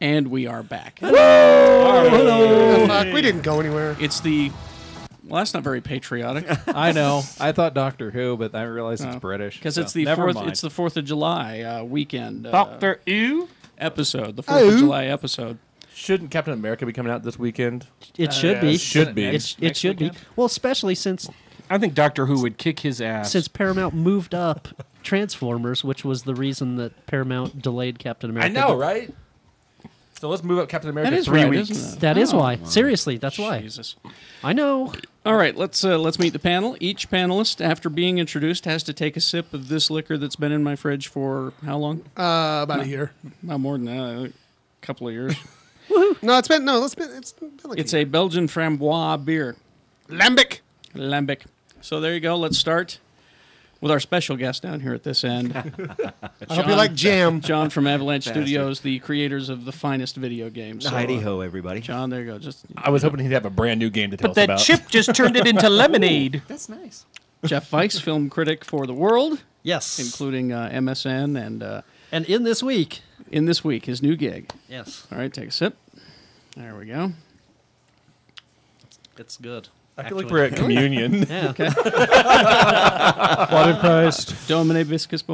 And we are back. Hello. Fuck, we didn't go anywhere. It's the... Well, that's not very patriotic. I know. I thought Doctor Who, but I realized it's British. Because so it's the never 4th. mind. It's the 4th of July weekend. Doctor Who episode. The 4th of July episode. Shouldn't Captain America be coming out this weekend? It should be. Should be. It should be. Well, especially since I think Doctor Who would kick his ass. since Paramount moved up Transformers, which was the reason that Paramount delayed Captain America. I know, right? So let's move up Captain America That is 3 right, weeks. isn't it? That is why. Seriously, that's why. Jesus. I know. All right, let's meet the panel. Each panelist, after being introduced, has to take a sip of this liquor that's been in my fridge for how long? About a year. Not more than that. A couple of years. No, it's been like It's a Belgian Framboise beer. Lambic. Lambic. So there you go. Let's start with our special guest down here at this end. I hope you like jam. John from Avalanche Studios, the creators of the finest video games. So, Heidi ho, everybody. John, there you go. Just I was hoping he'd have a brand new game to tell But us that about. chip just turned it into lemonade. That's nice. Jeff Weiss, film critic for The World, Yes. including MSN, And in this week. in this week, his new gig. Yes. All right, take a sip. There we go. It's good. I feel like we're at communion. Yeah. Okay. Blood of Christ. Domine biscuits.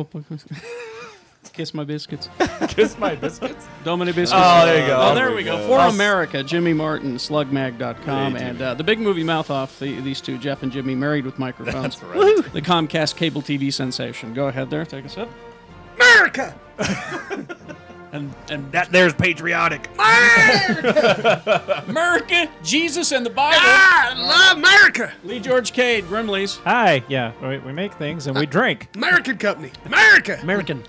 Kiss my biscuits. Kiss my biscuits. Domine biscuits. Oh, there you go. Oh, there we go. For America, Jimmy Martin, slugmag.com, and the big movie Mouth Off, these two, Jeff and Jimmy, married with microphones. That's right. The Comcast cable TV sensation. Go ahead there, take a sip. America. And That there's patriotic. America, Jesus, and the Bible. I love America. Lee George Cade, Grimleys. Hi. Yeah, we make things and we drink. American company. America. American.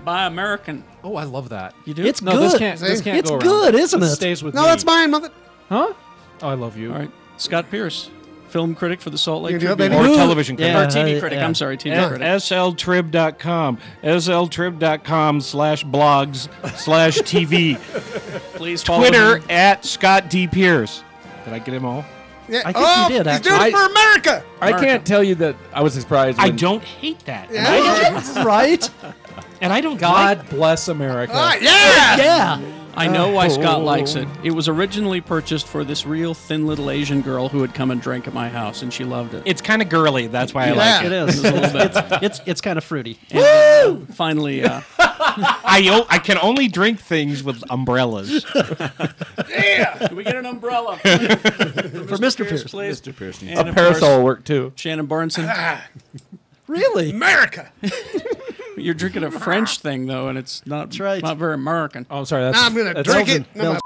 By American. Oh, I love that. You do? It's No, good. this can't It's go around. good, isn't This it? stays with No, me. that's mine, mother. Huh? Oh, I love you. All right. Scott Pierce, film critic for the Salt Lake You do it, Tribune. baby. Or television critic. Yeah. Or TV critic, yeah. I'm sorry, TV critic. sltrib.com. sltrib.com/blogs/TV. Please follow Twitter him. at Scott D. Pierce. Did I get him all? Yeah. I think you did, He's actually. doing it for America. I can't tell you that I was surprised. I when- don't hate that. Yeah. Right? And I don't God bless America. Yeah. Yeah. I know why Scott likes it. It was originally purchased for this real thin little Asian girl who would come and drink at my house, and she loved it. It's kind of girly. That's why I Yeah. like It it. is. a little bit. It's kind of fruity. And, finally, I can only drink things with umbrellas. can we get an umbrella For Mr. Pierce. please? Mr. Pearson. And a of parasol course, will work too. Shannon Barneson. Really? America. You're drinking a French thing though, and it's not right. not very American. Oh, I'm sorry. That's, Now I'm gonna that's drink Belgian. it. I'm a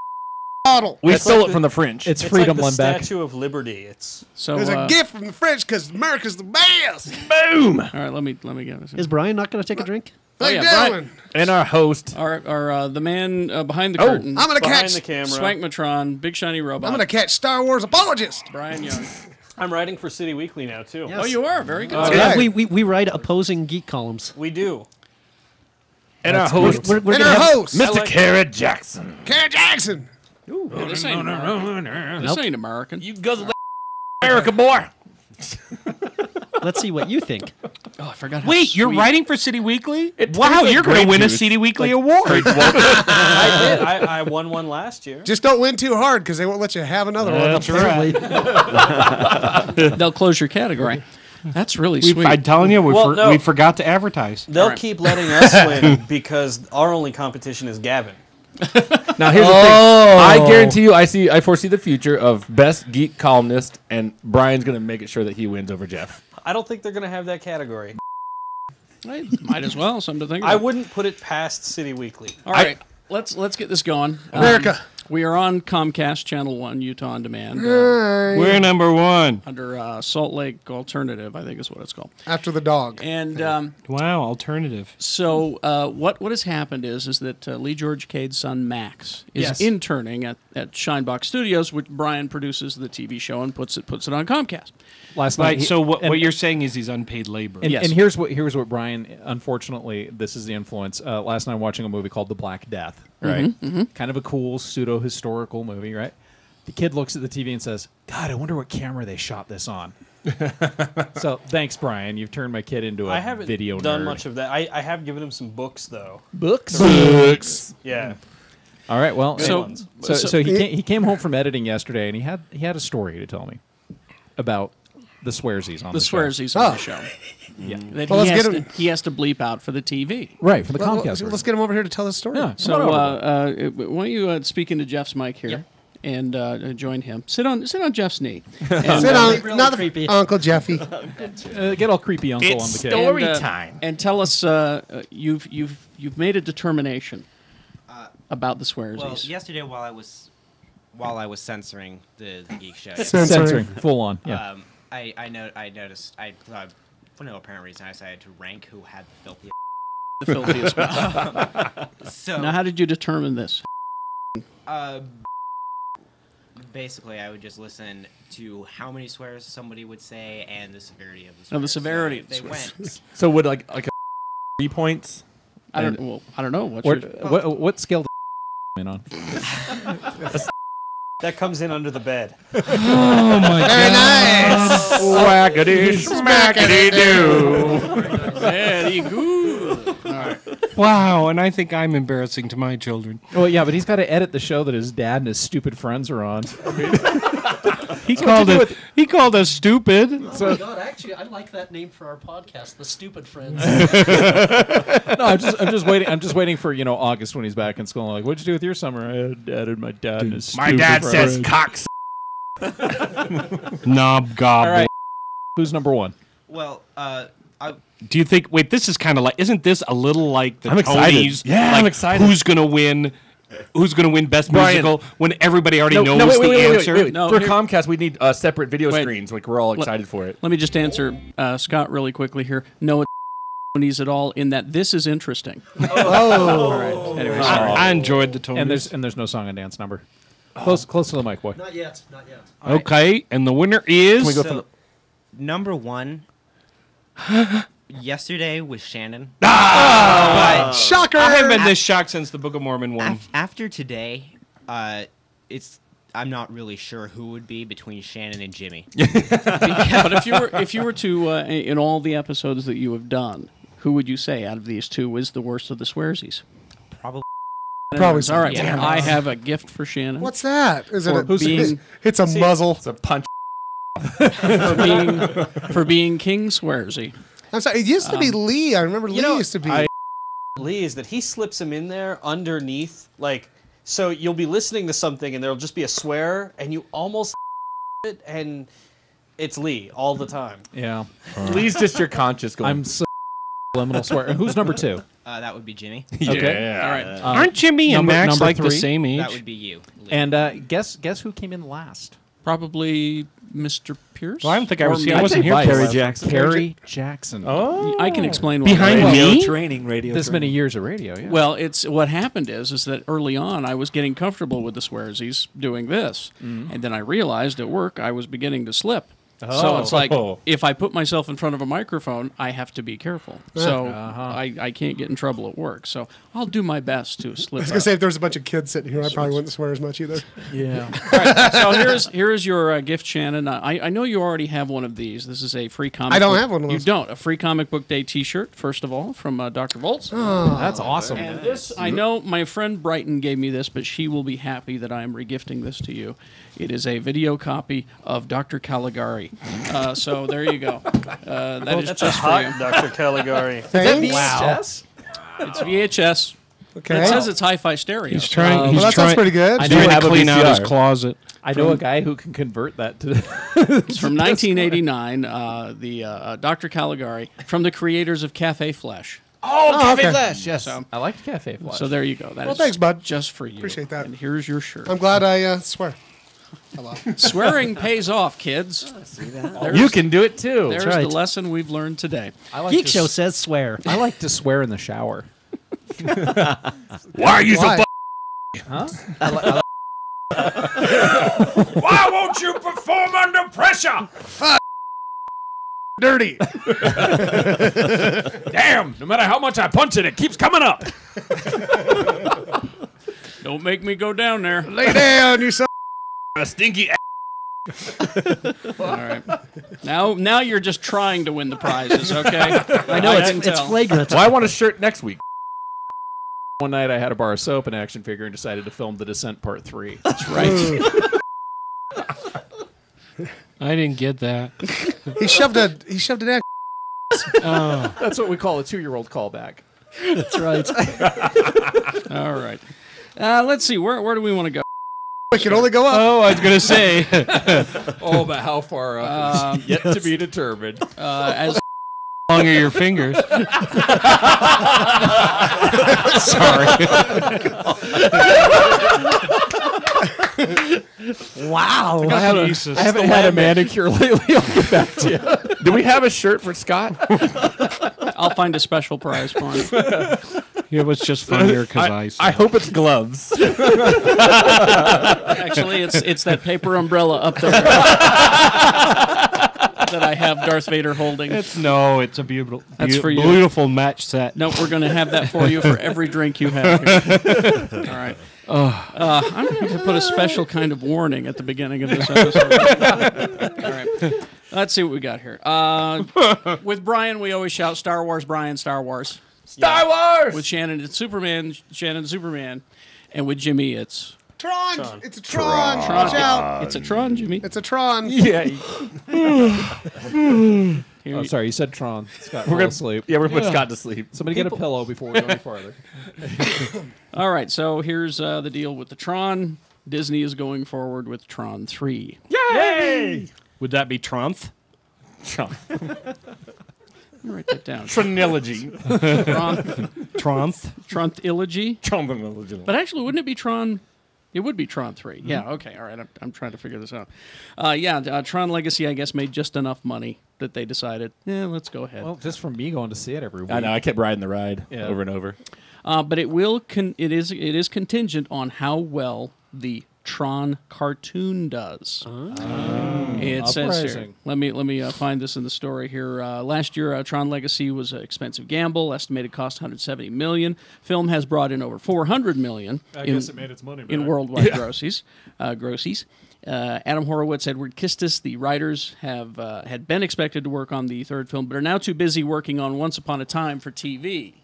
bottle. We stole it from the French. It's It's freedom like the Lembeck. Statue of Liberty. It's So There's a gift from the French because America's the best. Boom. all right, let me get this. Is Brian not going to take a drink? How you yeah, doing? And our host. Our the man behind the curtain, I'm gonna behind catch. the camera. Swankmatron, Big Shiny Robot, I'm gonna catch Star Wars apologist. Brian Young. I'm writing for City Weekly now too. Yes. Oh, you are very good. Okay. Yeah, we write opposing geek columns. We do. And our host. We're And gonna our have- host, Mr. Carrot Jackson. Karen Jackson. Yeah, this ain't American. This ain't American. You guzzle that America, boy. Let's see what you think. Oh, I forgot. How Wait, you're sweet- writing for City Weekly? It Wow, tastes like you're going to grape win a juice. City Weekly award. I did. I won one last year. Just don't win too hard because they won't let you have another one. That's Apparently. They'll close your category. That's really sweet. I'm telling you, Well, no. we forgot to advertise. They'll Alright. keep letting us win because our only competition is Gavin. Now here's the thing. I guarantee you, I foresee the future of best geek columnist, and Brian's gonna make it sure that he wins over Jeff. I don't think they're going to have that category. Hey, might as well. Something to think about. I wouldn't put it past City Weekly. All right, let's get this going. America. We are on Comcast Channel 1, Utah On Demand, We're number one. under Salt Lake Alternative, I think is what it's called. After the dog. And Wow, alternative. so what has happened is that Lee George Cade's son Max is Yes. interning at Shinebox Studios, which Brian produces the TV show and puts it on Comcast. Last night. Right, so what and- you're saying is he's unpaid labor. And, Yes. and here's what Brian. Unfortunately, this is the influence. Last night, watching a movie called The Black Death. Right, kind of a cool pseudo historical movie. Right, the kid looks at the TV and says, "God, I wonder what camera they shot this on." So thanks, Brian. You've turned my kid into a I haven't video done nerd. much of that. I have given him some books, though. Books. Yeah. All right. Well, So- so he came home from editing yesterday, and he had a story to tell me about the swearsies on The the show. swearsies on the show. Yeah. That Well, he, let's has get to, he has to bleep out for the TV. Right for the Well, Comcast. let's get him over here to tell this story. Yeah. So why don't you speak into Jeff's mic here and join him? Sit on Jeff's knee. And, Sit on, really not creepy. Uncle Jeffy. Get all creepy uncle on the kid. and tell us you've made a determination about the swearsies. Well, yesterday while I was censoring the Geek Show, Censoring full on. Yeah. I noticed for no apparent reason I decided to rank who had the filthiest. The filthiest one. So Now, how did you determine this? basically, I would just listen to how many swears somebody would say and the severity of the swears. Oh, the severity of the They swears. went. So would like a 3 points? I don't know. What scale in on? That comes in under the bed. Oh my Very god. nice. Whackity smackity do. Very good. All right. Wow, and I think I'm embarrassing to my children. Well, yeah, but he's got to edit the show that his dad and his stupid friends are on. He called us stupid. Oh my God, actually, I like that name for our podcast, The Stupid Friends. No, I'm just waiting for August when he's back in school. I'm like, what'd you do with your summer? I added my dad and his My stupid dad friends. says cocks. Knob gobble. All right, who's number one? Well, Do you think? Wait, this is kind of like. Isn't this a little like the I'm excited. Tonys? Yeah, like, I'm excited. Who's gonna win? Who's gonna win Best Brian. Musical when everybody already knows wait, the wait, answer? wait. No, For here- Comcast, we need separate video Wait. screens. Like we're all excited for it. Let me just answer Scott really quickly here. No, it's at all in that this is interesting. Oh. All right. Anyway, I, sorry. I enjoyed the Tonys. And there's no song and dance number. Close to the mic, boy. Not yet. Okay, and the winner is. Can we go so for the? number one. Yesterday was Shannon. But Shocker. I haven't been this shocked since the Book of Mormon one. after today, I'm not really sure who would be between Shannon and Jimmy. But if you were to in all the episodes that you have done, who would you say out of these two is the worst of the swearsies? Probably. Probably All right. Yeah. I have a gift for Shannon. What's that? Is it For a, being- it's a muzzle. It's a punch. for being King Swearsy. I'm sorry. It used to be Lee. I remember Lee used to be. Lee is that he slips him in there underneath, like, so you'll be listening to something and there'll just be a swear and you almost it and it's Lee all the time. Yeah, Lee's just your conscious going. I'm so liminal swear. Who's number two? That would be Jimmy. Okay. All right. Aren't Jimmy and Max number like the 3? same age? That would be you. Lee. And guess who came in last? Probably Mr. Pierce. Well, I don't think I Or was. me. I wasn't here. Vice. for Perry it. Jackson. Perry Jackson. Oh. I can explain why. Behind Radio me? training, radio This training. many years of radio. Yeah. Well, it's what happened is that early on I was getting comfortable with the swearsies doing this, and then I realized at work I was beginning to slip. So it's like if I put myself in front of a microphone, I have to be careful. So I can't get in trouble at work. So I'll do my best to slip. I was gonna say if there was a bunch of kids sitting here, I probably wouldn't swear as much either. yeah. All right, so here's your gift, Shannon. I know you already have one of these. This is a free comic. I don't book- have one of You those. don't. A free comic book day T-shirt, first of all, from Dr. Volts. That's awesome. And this, I know my friend Brighton gave me this, but she will be happy that I am regifting this to you. It is a video copy of Dr. Caligari. So there you go. That is just for you. Dr. Caligari. Thanks. Wow. It's VHS. Okay. It says it's hi-fi stereo. He's trying. Well, He's that sounds trying, pretty good. I trying do to have a clean out his VCR. closet. I know a guy who can convert that to. It's from 1989. The Dr. Caligari from the creators of Cafe Flesh. Oh, okay. Yes, I liked Cafe Flash. So there you go. That Well, is thanks, bud. just for you. Appreciate that. And here's your shirt. I'm glad I swear. Swearing pays off, kids. You can do it too. There's right. the lesson we've learned today. I like Geek to Show s- says swear. I like to swear in the shower. Why are you Why? Why won't you perform under pressure? Dirty. Damn! No matter how much I punch it, it keeps coming up. Don't make me go down there. Lay down, you son. A stinky. All right. Now you're just trying to win the prizes, okay? I know can it's tell. flagrant. Well, I want a shirt next week. one night I had a bar of soap and action figure and decided to film The Descent Part 3. That's right. I didn't get that. He shoved an axe. That's what we call a 2-year-old callback. That's right. All right. Let's see. Where do we want to go? We can only go up. Oh, I was gonna say. Oh, but how far up is yet to be determined. As Long are your fingers? Sorry. Wow. I haven't had a manicure lately. I'll get back to you. Do we have a shirt for Scott? I'll find a special prize for him. It was just funnier because I hope it's gloves. Actually, it's that paper umbrella up there that I have Darth Vader holding. It's a beautiful, That's for you. beautiful match set. No, we're going to have that for you for every drink you have here. All right. I'm going to have to put a special kind of warning at the beginning of this episode. All right. Let's see what we got here. With Brian, we always shout Star Wars, Brian, Star Wars. Star Wars! With Shannon, it's Superman, Superman. And with Jimmy, it's... Tron. It's a Tron. Watch out. It's a Tron, Jimmy. It's a Tron. Yeah. Oh, sorry, you said Tron. Scott, we're asleep. Yeah, we're going to put Scott to sleep. Somebody get a pillow before we go any farther. All right, so here's the deal with the Tron. Disney is going forward with Tron 3. Yay! Would that be Trunth? Write that down. Trilogy. Tronth? Tron-ilogy? Trilogy. But actually, wouldn't it be Tron? It would be Tron 3. Yeah, okay, all right. I'm trying to figure this out. Tron Legacy, I guess, made just enough money that they decided, let's go ahead. Well, just from me going to see it every week. I know. I kept riding the ride over and over. But it will. It is contingent on how well the Tron cartoon does. It says here. Uprising. Let me find this in the story here. Last year, Tron Legacy was an expensive gamble. Estimated cost $170 million. Film has brought in over $400 million. I guess it made its money back. In worldwide grossies. Adam Horowitz, Edward Kistis, the writers had been expected to work on the third film, but are now too busy working on Once Upon a Time for TV.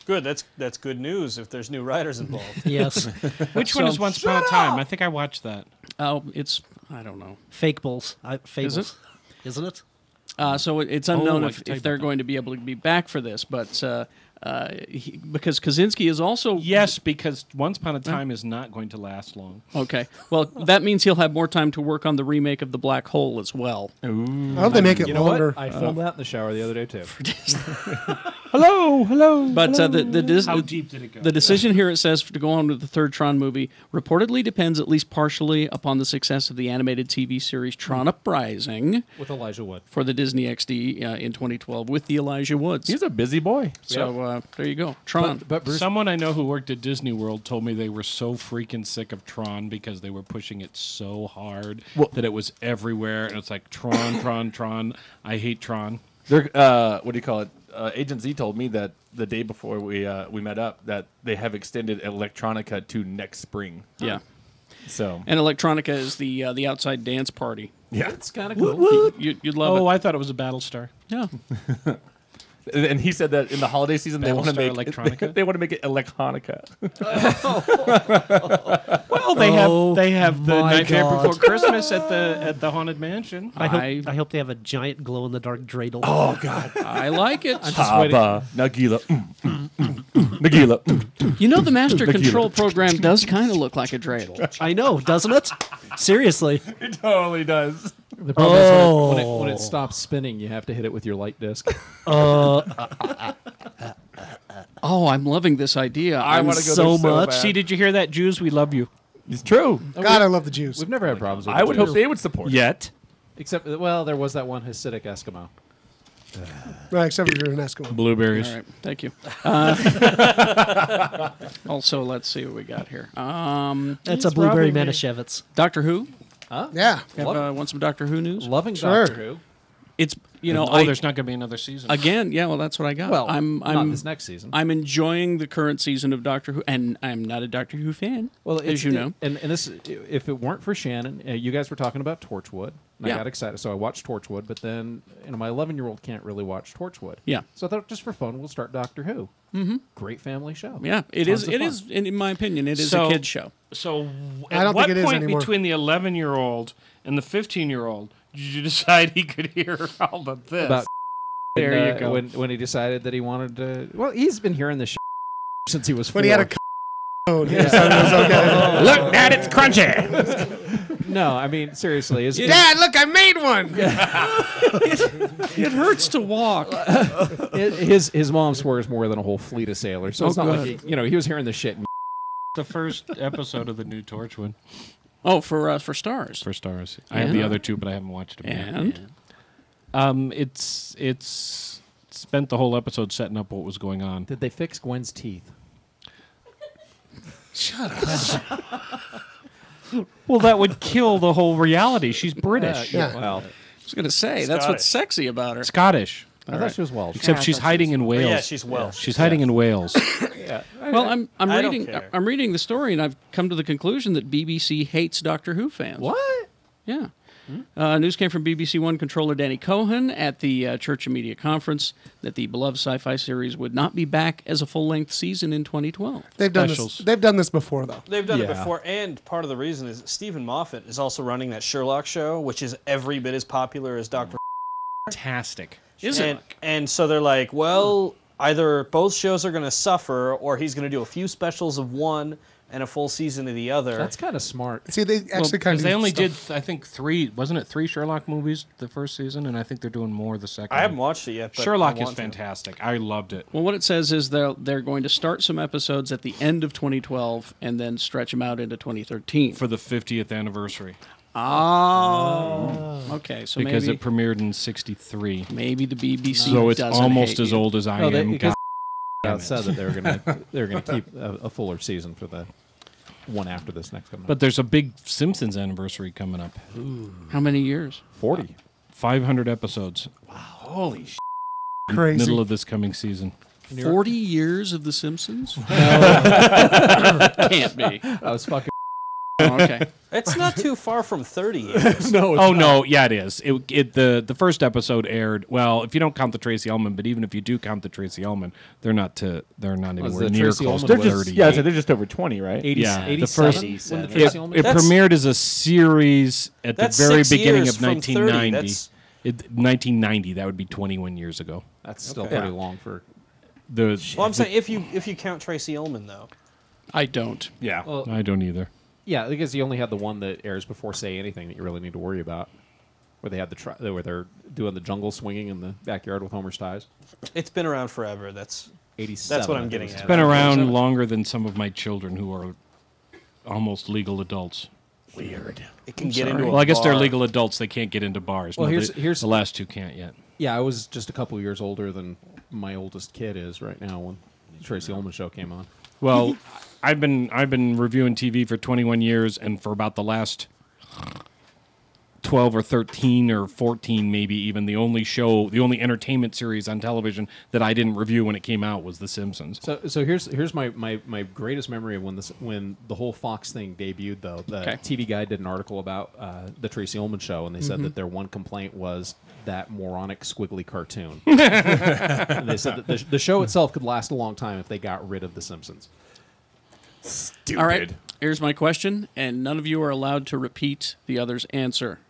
Good. That's good news if there's new writers involved. Yes. Which one is Once Upon a Time? I think I watched that. Oh, I don't know. Fables. Fables. Is it? Isn't it? So it's unknown I can tell you if they're about going to be able to be back for this, but because Kaczynski is also... Yes, because Once Upon a Time is not going to last long. Okay. Well, that means he'll have more time to work on the remake of The Black Hole as well. I hope they make it You know longer. what? I filmed that in the shower the other day, too. Hello. But How deep did it go? The decision here, it says, to go on with the third Tron movie reportedly depends at least partially upon the success of the animated TV series Tron Uprising With Elijah Wood. for the Disney XD in 2012 with the Elijah Woods. He's a busy boy. So there you go. Tron. But Bruce, Someone I know who worked at Disney World told me they were so freaking sick of Tron because they were pushing it so hard that it was everywhere, and it's like Tron. I hate Tron. They're, what do you call it? Agent Z told me that the day before we met up that they have extended Electronica to next spring. Yeah. So And Electronica is the outside dance party. yeah, it's kind of cool. You'd love it. Oh, I thought it was a Battlestar. Yeah. and he said that in the holiday season they want to make Battlestar Electronica? they want to make it Electronica. Well, they have the my Nightmare God. Before Christmas at the Haunted Mansion. I hope they have a giant glow in the dark dreidel. Oh God, I like it. Papa Nagila, Nagila. You know, the Master Control program does kind of look like a dreidel. I know, doesn't it? Seriously. It totally does. The problem is when it stops spinning, you have to hit it with your light disc. Oh, I'm loving this idea. I I'm want to go so there so much. bad. See, did you hear that, Jews? We love you. It's true. God, I love the Jews. We've never had problems with I would the hope Jews. they would support. Yet. Except, well, there was that one Hasidic Eskimo. Right, except if you're an Eskimo. Blueberries. All right, thank you. Also, let's see what we got here. That's a blueberry Manischewitz. Doctor Who. Yeah. Want some Doctor Who news? Loving Sure. Doctor Who. It's you know, there's not going to be another season. Again, yeah, well, that's what I got. Well, I'm not this next season. I'm enjoying the current season of Doctor Who, and I'm not a Doctor Who fan, Well, as you know. and this, if it weren't for Shannon, you guys were talking about Torchwood. And Yeah. I got excited, so I watched Torchwood. But then, my 11-year-old can't really watch Torchwood. Yeah. So I thought, just for fun, we'll start Doctor Who. Mm-hmm. Great family show. Yeah, it Tons is. of It fun. is, in my opinion, it is So- a kids show. So, I at don't what think it is point anymore. between the 11-year-old and the 15-year-old did you decide he could hear all of this? About There when, you go. When he decided that he wanted to. Well, he's been hearing this since he was 4. When he had a cone, he decided it was okay. Look, Dad, it's crunchy. No, I mean seriously. Dad, look, I made one. It hurts to walk. His mom swears more than a whole fleet of sailors. So it's not like he was hearing the shit. The first episode of the new Torchwood Oh, for Stars. for Stars. I have the other two, but I haven't watched them yet. And It's spent the whole episode setting up what was going on. Did they fix Gwen's teeth? Well, that would kill the whole reality. She's British, Yeah. Well, I was going to say, that's what's sexy about her. Scottish, I thought she was Welsh. except she's hiding in Wales. Yeah, she's Welsh. She's hiding in Wales. Well, I'm I don't reading care. I'm reading the story, and I've come to the conclusion that BBC hates Doctor Who fans. What? Yeah. News came from BBC One controller Danny Cohen at the Church and Media Conference that the beloved sci-fi series would not be back as a full-length season in 2012. They've done this. Specials. They've done this before, though. They've done it Yeah. before, and part of the reason is Stephen Moffat is also running that Sherlock show, which is every bit as popular as Doctor. Fantastic. Is and, it? and so they're like, well, either both shows are going to suffer, or he's going to do a few specials of one and a full season of the other. That's kind of smart. See, they actually kind of. They only did, I think, 3. Wasn't it 3 Sherlock movies the first season? And I think they're doing more the second. I haven't watched it yet. But Sherlock I is want to. fantastic. I loved it. Well, what it says is they're going to start some episodes at the end of 2012 and then stretch them out into 2013. For the 50th anniversary. Oh. Okay, so Because maybe it premiered in 63. maybe the BBC So it's doesn't almost hate as you. old as I No, am. because God. said that they were gonna keep a fuller season for the one after this next coming. But there's a big Simpsons anniversary coming up. How many years? 40. 500 episodes. Holy sh! crazy. Middle of this coming season. 40 years of The Simpsons? Can't be. I was fucking. Oh, okay. It's not too far from 30 years. No. Oh no, yeah, it is. The first episode aired. Well, if you don't count the Tracy Ullman, but even if you do count the Tracy Ullman, they're not anywhere the near Tracy close Ullman to was- They're 30. just, yeah, so they're just over 20, right? 80, Yeah, the 87 first- when the It, Tracy Ullman. it That's- premiered as a series at That's the very 6 beginning years of from 30. 1990. That's- 1990. That would be 21 years ago. That's still pretty long for. The Well, I'm saying if you count Tracy Ullman though. I don't. Yeah. Well, I don't either. yeah, because you only had the one that airs before Say Anything that you really need to worry about, where they had where they're doing the jungle swinging in the backyard with Homer's ties. It's been around forever. That's 87. That's what I I'm think getting it was. at. Been around 87. longer than some of my children who are almost legal adults. Weird. it can get into a Well, I guess they're bar. legal adults. They can't get into bars. Well, No, here's- the last two can't yet. Yeah, I was just a couple years older than my oldest kid is right now when the Tracy Ullman show came on. Well, I've been reviewing TV for 21 years, and for about the last 12 or 13 or 14, maybe even, the only entertainment series on television that I didn't review when it came out was The Simpsons. So here's my greatest memory of when the whole Fox thing debuted. Though the Okay. TV Guide did an article about the Tracy Ullman show, and they said that their one complaint was that moronic squiggly cartoon. And they said that the show itself could last a long time if they got rid of The Simpsons. Stupid. All right. Here's my question, and none of you are allowed to repeat the other's answer.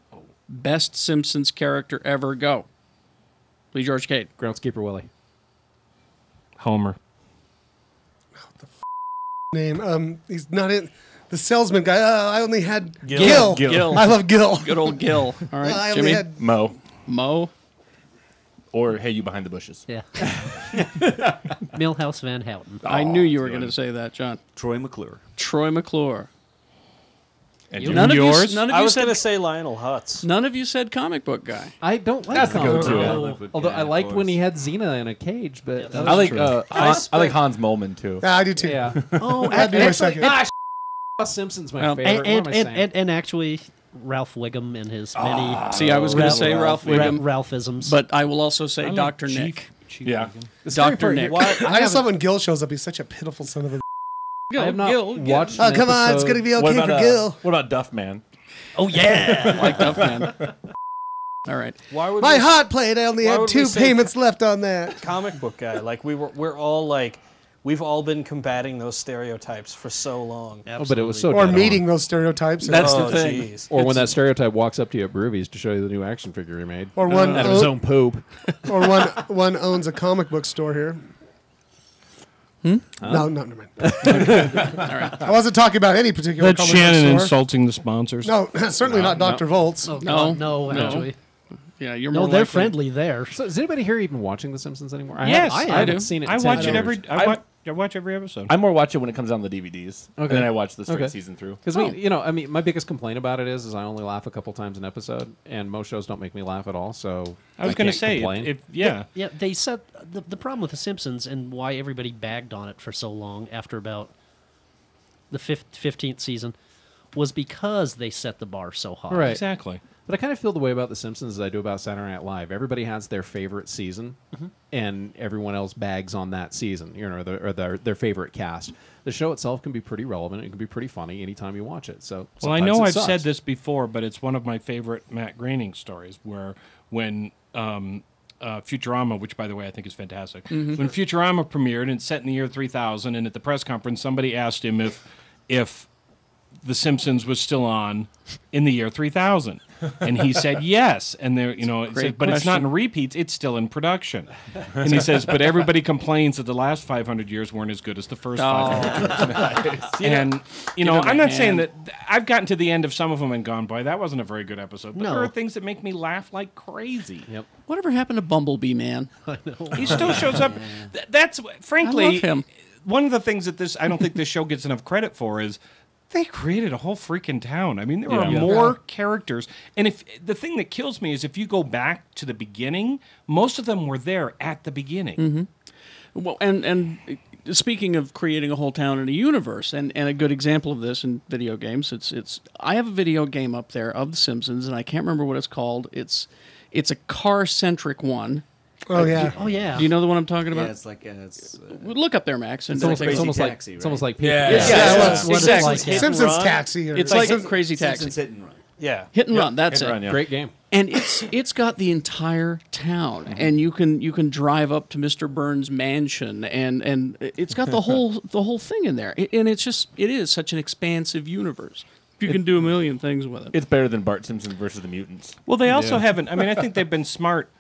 Best Simpsons character ever, go. Lee George Cade. Groundskeeper Willie. Homer. Name. He's not in. The salesman guy. I only had Gil. Gil. I love Gil. Good old Gil. All right, I only Jimmy. had. Mo. Mo. Or Hey You Behind the Bushes. Yeah. Millhouse Van Houten. I knew you were going to say that, John. Troy McClure. Troy McClure. And None Jimmy. of you, yours? none of I you was said going to say Lionel Hutz. none of you said comic book guy. I don't like That's the comic go-to. book. Although I liked when he had Xena in a cage, but Yeah, I like I I like Hans Molman too. Yeah, I do too. yeah. Oh, That'd be my second. Simpsons my Well, favorite. What am I saying? And actually, Ralph Wiggum and his many. See, I was going to say Ralph Wiggum, Ralphisms. but I will also say Dr. Chief- Nick. Chief Yeah. Wiggum. Dr. Nick. I just love when Gil shows up. He's such a pitiful son of a. I have not Gil. watched. Oh, an come on. It's episode- going to be What okay about for Gil. what about Duff Man? Oh yeah. Like Duffman. All right. Why would My we- hot plate, I only Why had would we 2 say- payments left on that. comic book guy? Like we're all like, we've all been combating those stereotypes for so long. Oh, but it was so Or dead meeting on. those stereotypes. That's oh, the thing. jeez. Or when that stereotype walks up to you at Broovies to show you the new action figure he made. Or one, Out of his own poop. or one owns a comic book store here. No, never mind. I wasn't talking about any particular That's comic Shannon book store. insulting the sponsors. No, certainly not Dr. Volts. Oh, No, God, no, no. actually. Yeah, you're No, more they're likely- friendly there. So is anybody here even watching The Simpsons anymore? Yes, I I haven't do. seen it. I in watch 10 it every. years. I watch every episode. I more watch it when it comes on the DVDs. Okay. And then I watch the straight Okay. season through. Because my biggest complaint about it is I only laugh a couple times an episode, and most shows don't make me laugh at all. So I was going to can't say, complain. yeah. Yeah, they said the problem with The Simpsons and why everybody bagged on it for so long after about the 15th season was because they set the bar so high. Right. Exactly. But I kind of feel the way about The Simpsons as I do about Saturday Night Live. Everybody has their favorite season, and everyone else bags on that season, their favorite cast. The show itself can be pretty relevant. It can be pretty funny anytime you watch it. So Well, I sometimes know it I've sucks. said this before, but it's one of my favorite Matt Groening stories where when Futurama, which by the way I think is fantastic, when Futurama premiered and it's set in the year 3000, and at the press conference somebody asked him if The Simpsons was still on in the year 3000, and he said yes. And there, it Great said, but it's not question. in repeats; it's still in production. And he says, but everybody complains that the last 500 years weren't as good as the first 500 years. And him I'm a not saying hand. that I've gotten to the end of some of them and gone, boy, that wasn't a very good episode. But No. there are things that make me laugh like crazy. Yep. Whatever happened to Bumblebee, man? He still shows up. That's frankly I love him. one of the things that I don't think this show gets enough credit for is they created a whole freaking town. I mean, there are more characters. And if the thing that kills me is if you go back to the beginning, most of them were there at the beginning. Well, and speaking of creating a whole town and a universe, and a good example of this in video games, it's I have a video game up there of The Simpsons, and I can't remember what it's called. It's a car-centric one. Oh, yeah. Oh yeah. Do you know the one I'm talking about? Yeah, it's like it's Look up there, Max. And It's almost, take a it's look. almost like Taxi, it's almost right? like Yeah. Yeah, what it's exactly. like, yeah. Simpsons Run. Taxi. Or It's like Simpsons- Crazy Taxi. Simpsons Hit and Run. Yeah. Hit and Run. That's Hit it. and Run, yeah. great game. And it's got the entire town, and you can drive up to Mr. Burns' mansion, and it's got the whole thing in there. And it is such an expansive universe. You can do a million things with it. It's better than Bart Simpson versus the Mutants. Well, they also haven't. I mean, I think they've been smart.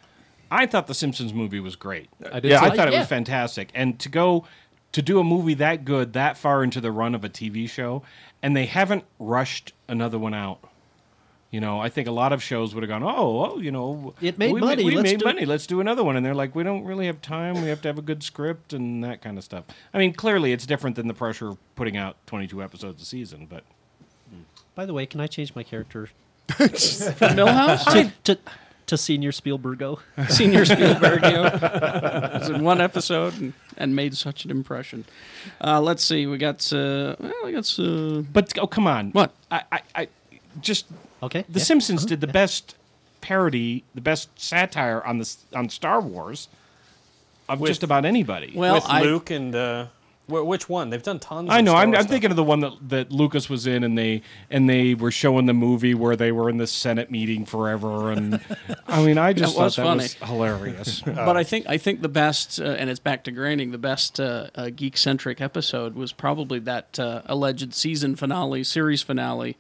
I thought the Simpsons movie was great. I did. Yeah, too. I thought it Yeah. was fantastic. And to do a movie that good, that far into the run of a TV show, and they haven't rushed another one out. I think a lot of shows would have gone, It made we money, We let's made do money. it." Let's do another one. And they're like, we don't really have time. We have to have a good script and that kind of stuff. I mean, clearly it's different than the pressure of putting out 22 episodes a season, but By the way, can I change my character Millhouse? to Senior Spielbergo? Senior Spielberg, was in one episode and made such an impression. Let's see, we got come on. What? I just Okay. The yeah. Simpsons did the best parody, the best satire on Star Wars of just about anybody. well, With Luke and which one? They've done tons. I know. Of Star I'm Wars stuff. thinking of the one that Lucas was in, and they were showing the movie where they were in the Senate meeting forever, and I mean, I just That was thought that funny. was hilarious. But I think the best, and it's back to Groening, the best geek-centric episode was probably that alleged series finale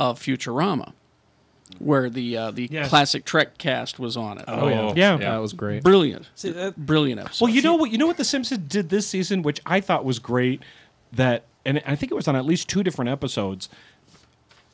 of Futurama, where the Yes. classic Trek cast was on it. Oh yeah. Yeah. That was great. Brilliant. See, Brilliant episode. Well, you know what the Simpsons did this season, which I thought was great. And I think it was on at least 2 different episodes,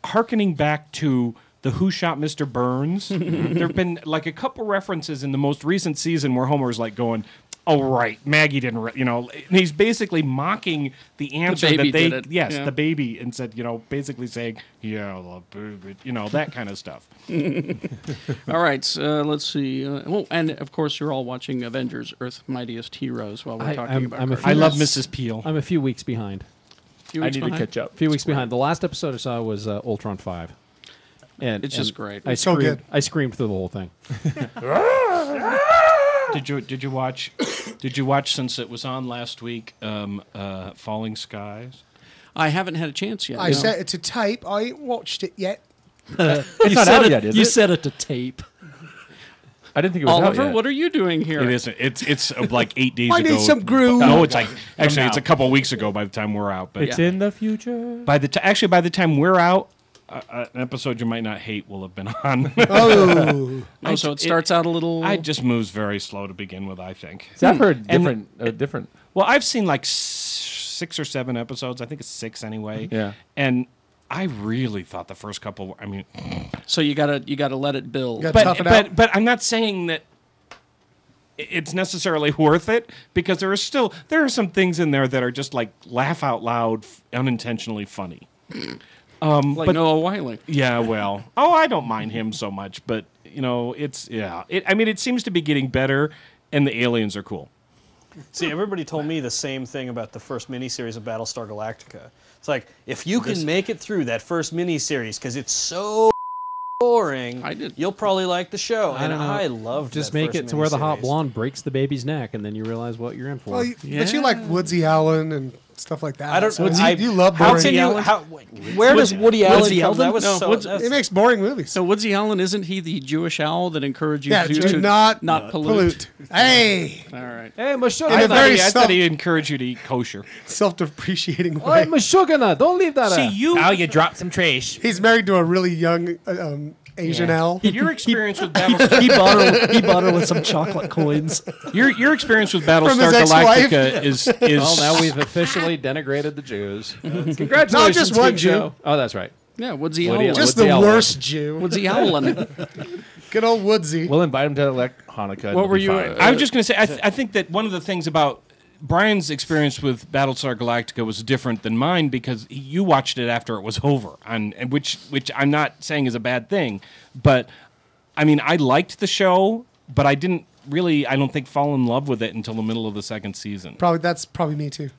hearkening back to the Who Shot Mr. Burns. There have been like a couple references in the most recent season where Homer's like going, "Oh right, Maggie didn't," and he's basically mocking the answer baby that they, did it. yes, Yeah. the baby, and said, basically saying, "Yeah, the baby," that kind of stuff. All right, let's see. And of course, you're all watching Avengers: Earth's Mightiest Heroes while we're talking about. I'm a cartoons. few I love Yes. Mrs. Peel. I'm a few weeks behind. Few I weeks need behind. to catch up. A few weeks behind. The last episode I saw was Ultron 5. And It's just great. I It's so screamed, good. I screamed through the whole thing. Did you watch? Did you watch since it was on last week? Falling Skies. I haven't had a chance yet. I no. set it to tape. I ain't watched it yet. It's not out yet, is You it? set it to tape. I didn't think it was out Oliver, yet. what are you doing here? It isn't. It's like 8 days I ago. need some groove. No, it's like actually now. it's a couple of weeks ago by the time we're out. But It's in the future. by the by the time we're out, an episode you might not hate will have been on. Oh, Oh, so it starts out a little. I just moves very slow to begin with. I think. See, I've heard And- different. Well, I've seen like 6 or 7 episodes. I think it's 6 anyway. Yeah. And I really thought the first couple. I mean, So you gotta let it build. You gotta tough it out. but I'm not saying that it's necessarily worth it because there are some things in there that are just like laugh out loud, unintentionally funny. Like Noah Wiley. Yeah, well, I don't mind him so much, but you know, it seems to be getting better, and the aliens are cool. See, everybody told me the same thing about the first miniseries of Battlestar Galactica. It's like, if you can make it through that first miniseries, because it's so boring, you'll probably like the show. I And don't know. I loved Just that make first it to where the hot miniseries. blonde breaks the baby's neck, and then you realize what you're in for. well, but you like Woodsy Allen and stuff like that. I don't. So I, you love how boring. can you? Allen? How, where does Woody Allen Woodsy come? That Allen? was No, so. Woodsy- that's- It makes boring movies. So Woodsy Allen, isn't he the Jewish owl that encouraged you Yeah, to not pollute? Hey, All right. Hey, Meshuggah! In a very I self- thought he encouraged you to eat kosher. self-deprecating Hey, way. Meshuggah! Don't leave that out. Oh, you dropped some trash. He's married to a really young Asian owl. Your experience with Battlestar, He bought her with some chocolate coins. your experience with From Battlestar his ex-wife? Galactica is Well, now we've officially denigrated the Jews. Congratulations, Not just one Geekshow. Jew. Oh, that's right. Yeah, Woodsy Woody Allen. Just Woodsy the Allen. worst Jew. Woodsy Allen. Good old Woodsy. We'll invite him to elect Hanukkah. What were you? I was just going to say, I think that one of the things about Brian's experience with Battlestar Galactica was different than mine because you watched it after it was over, and which I'm not saying is a bad thing, but I mean, I liked the show, but I didn't really, I don't think, fall in love with it until the middle of the second season. That's probably me too.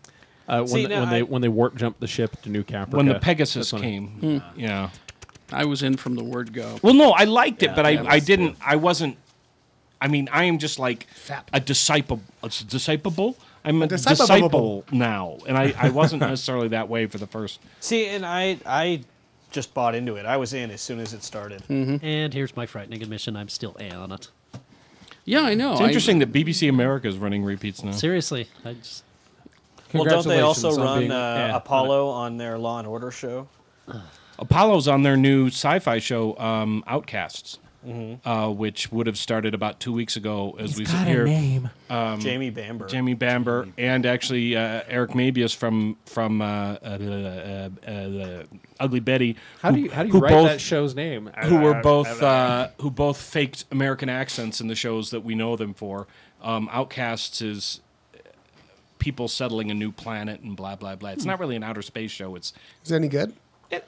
See, now When they warp jumped the ship to New Caprica. When the Pegasus that's when came, yeah. I was in from the word go. Well, no, I liked it, but I didn't. I wasn't. I mean, I am just like Fap. a disciple. A disciple. I'm a disciple. disciple now, and I wasn't necessarily that way for the first. See, and I just bought into it. I was in as soon as it started. And here's my frightening admission: I'm still on it. Yeah, I know. It's interesting that BBC America is running repeats now. Seriously, I just Well, don't they also Congratulations on run being- yeah, Apollo on their Law and Order show? Apollo's on their new sci-fi show, Outcasts, which would have started about 2 weeks ago as we sit here. Jamie Bamber. Jamie Bamber and actually Eric Mabius from Ugly Betty. How do you who write both- that show's name? who both faked American accents in the shows that we know them for. Outcasts is people settling a new planet and blah blah blah. It's not really an outer space show. Is it any good?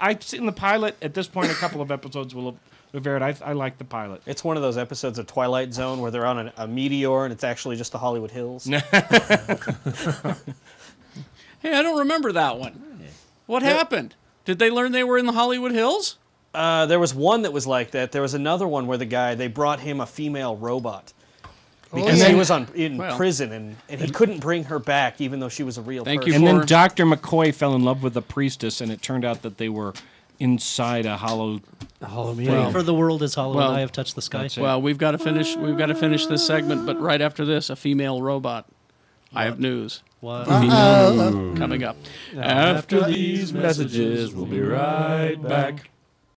I've seen the pilot. At this point, a couple of episodes will have aired. I like the pilot. It's one of those episodes of Twilight Zone where they're on a meteor and it's actually just the Hollywood Hills. Hey, I don't remember that one. What happened? Did they learn they were in the Hollywood Hills? There was one that was like that. There was another one where they brought him a female robot. Because yeah. he was in Well. prison and he couldn't bring her back even though she was a real Thank person. you And for- then Dr. McCoy fell in love with the priestess, and it turned out that they were inside a hollow. for the world is hollow well, and I have touched the sky. that's it. Well, we've got to finish. We've got to finish this segment, but right after this, a female robot. I have news What? coming up. After these messages, we'll be right back.